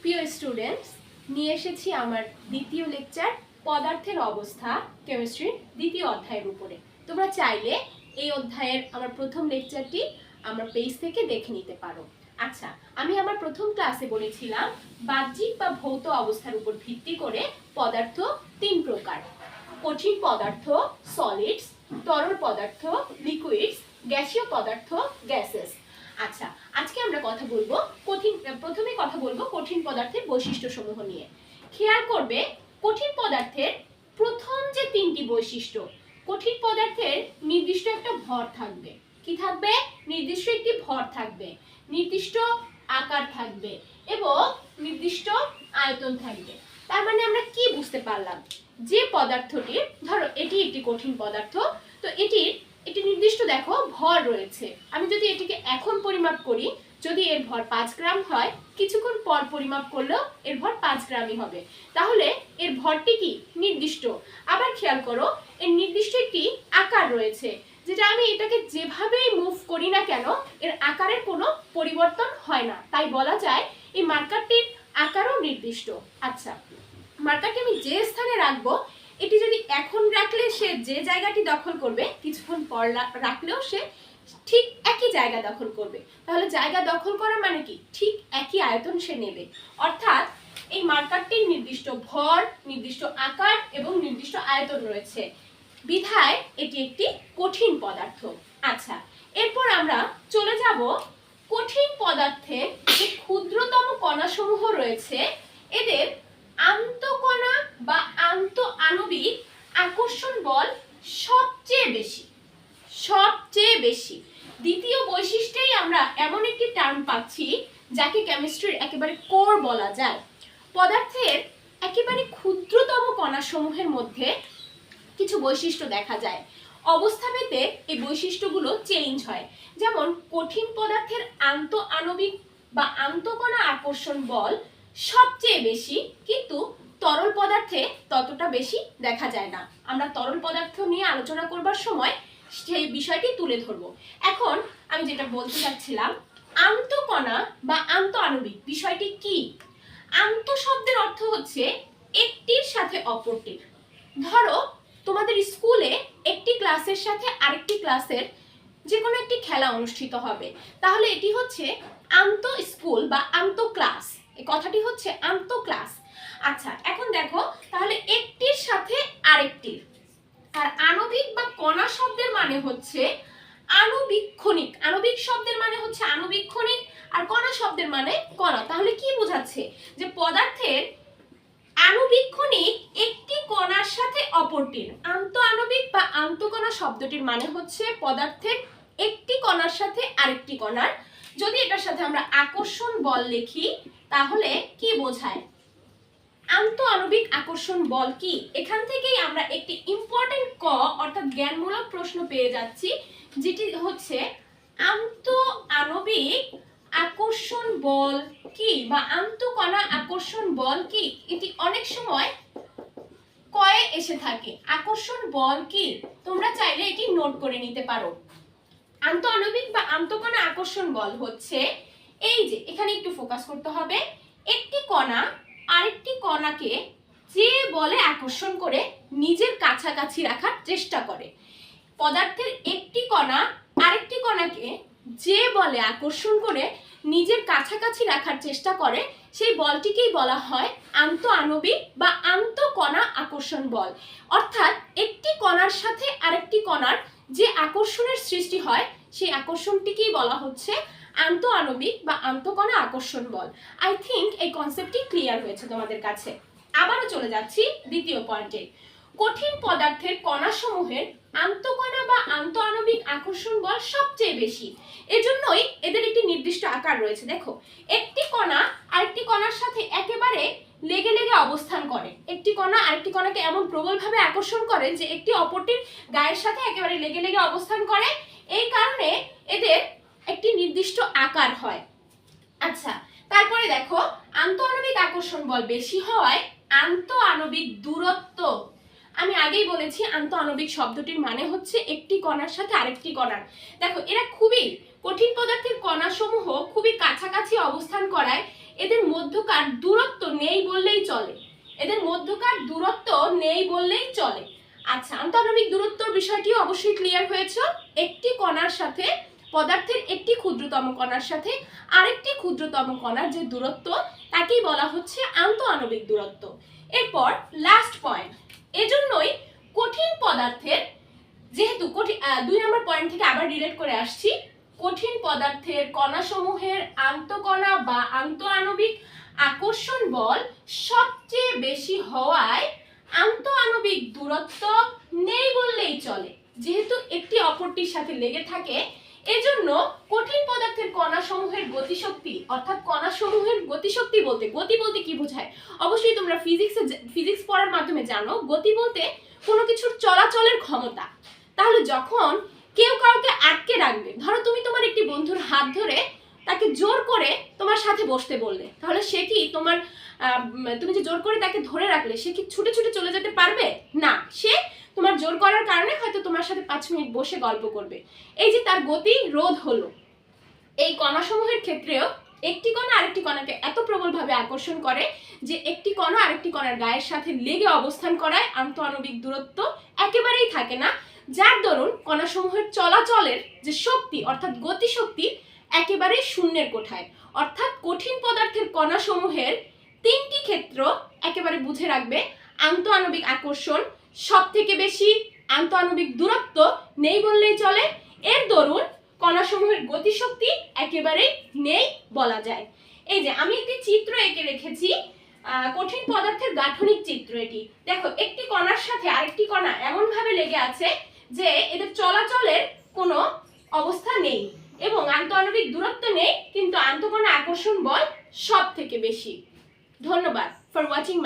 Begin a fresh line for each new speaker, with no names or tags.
প্রিয় স্টুডেন্টস, নিয়ে এসেছি আমার দ্বিতীয় লেকচার পদার্থের অবস্থা কেমিস্ট্রির দ্বিতীয় অধ্যায়ের উপরে। তোমরা চাইলে এই অধ্যায়ের আমার প্রথম লেকচারটি আমার পেজ থেকে দেখে নিতে পারো। আচ্ছা, আমি আমার প্রথম ক্লাসে বলেছিলাম বাহ্যিক বা ভৌত অবস্থার উপর ভিত্তি করে পদার্থ তিন প্রকার: কঠিন পদার্থ সলিডস, তরল পদার্থ লিকুইডস, গ্যাসীয় পদার্থ গ্যাসেস। আচ্ছা, আজকে আমরা প্রথমে কথা বলবো কঠিন পদার্থের বৈশিষ্ট্যসমূহ নিয়ে। খেয়াল করবে, কঠিন পদার্থের প্রথম যে তিনটি বৈশিষ্ট্য, কঠিন পদার্থের নির্দিষ্ট একটা ভর থাকবে। কি থাকবে? নির্দিষ্ট একটি ভর থাকবে, নির্দিষ্ট আকার থাকবে এবং নির্দিষ্ট আয়তন থাকবে। তার মানে আমরা কি বুঝতে পারলাম? যে পদার্থটি, ধরো এটি একটি কঠিন পদার্থ, তো এটি নির্দিষ্ট দেখো ভর রয়েছে। আমি যদি এটিকে এখন পরিমাপ করি, যদি এর ভর 5 গ্রাম হয়, কিছুক্ষণ পর পরিমাপ করলেও এর ভর 5 গ্রামই হবে। তাহলে এর ভরটি কি? নির্দিষ্ট। আবার খেয়াল করো, এর নির্দিষ্ট একটি আকার রয়েছে, যেটা আমি এটাকে যেভাবেই মুভ করি না কেন এর আকারের কোনো পরিবর্তন হয় না। তাই বলা যায় এই মার্কারটির আকারও নির্দিষ্ট। আচ্ছা, মার্কারটি আমি যে স্থানে রাখবো, এটি যদি এখন রাখলে সে যে জায়গাটি দখল করবে, কিছুক্ষণ পর রাখলেও সে ঠিক একই জায়গা দখল করবে। তাহলে জায়গা দখল করা মানে কি? ঠিক একই আয়তন সে নেবে। অর্থাৎ এই মার্কারটির নির্দিষ্ট ভর, নির্দিষ্ট আকার এবং নির্দিষ্ট আয়তন রয়েছে, বিধায় এটি একটি কঠিন পদার্থ। আচ্ছা, এরপর আমরা চলে যাব কঠিন পদার্থে যে ক্ষুদ্রতম কণাসমূহ রয়েছে, এদের আন্তঃকণা বা আন্তঃআণবিক আকর্ষণ বল সবচেয়ে বেশি। দ্বিতীয় বৈশিষ্ট্যেই আমরা এমন একটি টার্ম পাচ্ছি যাকে কেমিস্ট্রির একেবারে কোর বলা যায়। পদার্থের একেবারে ক্ষুদ্রতম কণাসমূহের মধ্যে কিছু বৈশিষ্ট্য দেখা যায়। অবস্থাভেদে এই বৈশিষ্ট্যগুলো চেঞ্জ হয়। যেমন কঠিন পদার্থের আন্তঃআণবিক বা আন্তঃকণা আকর্ষণ বল সবচেয়ে বেশি, কিন্তু তরল পদার্থে ততটা বেশি দেখা যায় না। আমরা তরল পদার্থ নিয়ে আলোচনা করবার সময় সেই বিষয়টি তুলে ধরবো। এখন আমি যেটা বলতে চাচ্ছিলাম, আন্তঃকণা বা আন্তঃআণবিক বিষয়টি কি? আন্ত শব্দের অর্থ হচ্ছে একটির সাথে অপরটির। ধরো তোমাদের স্কুলে একটি ক্লাসের সাথে আরেকটি ক্লাসের যে কোনো একটি খেলা অনুষ্ঠিত হবে, তাহলে এটি হচ্ছে আন্তঃ স্কুল বা আন্তঃ ক্লাস। এই কথাটি হচ্ছে আন্তঃ ক্লাস। আচ্ছা, এখন দেখো, তাহলে একটির সাথে আরেকটির। আর আণবিক বা কণা শব্দের মানে হচ্ছে আণুবীক্ষণিক। আণবিক শব্দের মানে হচ্ছে আণুবীক্ষণিক, আর কণা শব্দের মানে কণা। তাহলে কি বোঝাচ্ছে? যে পদার্থের আণুবীক্ষণিক একটি কণার সাথে অপরটির। আন্তঃআণবিক বা আন্তঃকণা শব্দটির মানে হচ্ছে পদার্থের একটি কণার সাথে আরেকটি কণার। যদি এটার সাথে আমরা আকর্ষণ বল লিখি, তাহলে কি বোঝায়? আন্তঃআণবিক আকর্ষণ বল কি? এখান থেকেই আমরা একটি ইম্পর্টেন্ট অর্থাৎ জ্ঞানমূলক প্রশ্ন পেয়ে যাচ্ছি, যেটি হচ্ছে আন্তঃআণবিক আকর্ষণ বল কি বা আন্তঃকণা আকর্ষণ বল কি? এটি অনেক সময় কয়ে এসে থাকে। আকর্ষণ বল কি? তোমরা চাইলে এটি নোট করে নিতে পারো। আন্তঃআণবিক বা আন্তঃকণা আকর্ষণ বল হচ্ছে, এই যে এখানে একটু ফোকাস করতে হবে, একটি কণা আরেকটি কণাকে যে বলে আকর্ষণ করে নিজের কাছাকাছি রাখার চেষ্টা করে। পদার্থের একটি কণা আরেকটি কণাকে যে বলে আকর্ষণ করে নিজের কাছাকাছি রাখার চেষ্টা করে, সেই বলটিকেই বলা হয় আন্তঃআণবিক বা আন্তঃকণা আকর্ষণ বল। অর্থাৎ একটি কণার সাথে আরেকটি কণার যে আকর্ষণের সৃষ্টি হয়, সেই আকর্ষণটিকেই বলা হচ্ছে আন্তঃআণবিক বা আন্তঃকণা আকর্ষণ বল। আই থিঙ্ক এই কনসেপ্টটি ক্লিয়ার হয়েছে তোমাদের কাছে। আবারও চলে যাচ্ছি দ্বিতীয় পয়েন্টে। কঠিন পদার্থের কণাসমূহের আন্তঃকণা বা আন্তঃআণবিক আকর্ষণ বল সবচেয়ে বেশি। এজন্যই এদের একটি নির্দিষ্ট আকার রয়েছে। দেখো, একটি কণা আরেকটি কণার সাথে একেবারে লেগে অবস্থান করে। একটি কণা আরেকটি কণাকে এমন প্রবলভাবে আকর্ষণ করে যে একটি অপরটির গায়ের সাথে একেবারে লেগে অবস্থান করে। এই কারণে এদের একটি নির্দিষ্ট আকার হয়। আচ্ছা, তারপরে দেখো, আন্তঃআণবিক আকর্ষণ বল বেশি হওয়ায় আন্তঃআণবিক দূরত্ব। আমি আগেই বলেছি আন্তঃআণবিক শব্দটির মানে হচ্ছে একটি কণার সাথে আরেকটি কণার। দেখো, এরা খুবই কঠিন পদার্থের কণাসমূহ খুবই কাছাকাছি অবস্থান করায় এদের মধ্যকার দূরত্ব নেই বললেই চলে। এদের মধ্যকার দূরত্ব নেই বললেই চলে। আচ্ছা, আন্তঃআণবিক দূরত্বর বিষয়টিও অবশ্যই ক্লিয়ার হয়েছে। একটি কণার সাথে, পদার্থের একটি ক্ষুদ্রতম কণার সাথে আরেকটি ক্ষুদ্রতম কণার যে দূরত্ব, তাকেই বলা হচ্ছে আন্তঃআণবিক দূরত্ব। এরপর লাস্ট পয়েন্ট, এজন্যই কঠিন পদার্থের, যেহেতু 2 নম্বর পয়েন্ট থেকে আবার রিলেট করে আসছি, কঠিন পদার্থের কণাসমূহের আন্তঃকণা বা আন্তঃআণবিক আকর্ষণ বল সবচেয়ে বেশি হওয়ায় আন্তঃআণবিক দূরত্ব নেই বললেই চলে। যেহেতু একটি অপরটির সাথে লেগে থাকে, এজন্য কঠিন পদার্থের কণাসমূহের গতিশক্তি, অর্থাৎ কণাসমূহের গতিশক্তি বলতে, গতি বলতে কি বোঝায় অবশ্যই তোমরা ফিজিক্স পড়ার মাধ্যমে জানো। গতি বলতে কোনো কিছুর চলাচলের ক্ষমতা। তাহলে যখন কেউ কাউকে আটকে রাখবে, ধরো তুমি তোমার একটি বন্ধুর হাত ধরে তাকে জোর করে তোমার সাথে বসতে বললে, তাহলে সে কি তোমার তুমি যে জোর করে তাকে ধরে রাখলে, সে কি ছুটে ছুটে চলে যেতে পারবে না। সে তোমার জোর করার কারণে হয়তো তোমার সাথে 5 মিনিট বসে গল্প করবে। এই যে তার গতি রোধ হলো। এই কণাসমূহের ক্ষেত্রেও একটি কণা আরেকটি কণাকে এত প্রবলভাবে আকর্ষণ করে যে একটি কণা আরেকটি কণার গায়ের সাথে লেগে অবস্থান করায় আন্তঃআণবিক দূরত্ব একেবারেই থাকে না, যার দরুন কণাসমূহের চলাচলের যে শক্তি অর্থাৎ গতিশক্তি একেবারেই শূন্যের কোঠায়। অর্থাৎ কঠিন পদার্থের কণাসমূহের 3টি ক্ষেত্র একেবারে বুঝে রাখবে। আন্তঃআণবিক আকর্ষণ সব থেকে বেশি, আন্তঃআণবিক দূরত্ব নেই বললেই চলে, এর দরুন কণাসমূহের গতিশক্তি একেবারেই নেই বলা যায়। এই যে আমি একটি চিত্র এঁকে রেখেছি, কঠিন পদার্থের গাঠনিক চিত্র। এটি দেখো, একটি কণার সাথে আরেকটি কণা এমন ভাবে লেগে আছে যে এদের চলাচলের কোনো অবস্থা নেই এবং আন্তঃআণবিক দূরত্ব নেই, কিন্তু আন্তঃকণা আকর্ষণ বল সব থেকে বেশি। ধন্যবাদ ফর ওয়াচিং মাই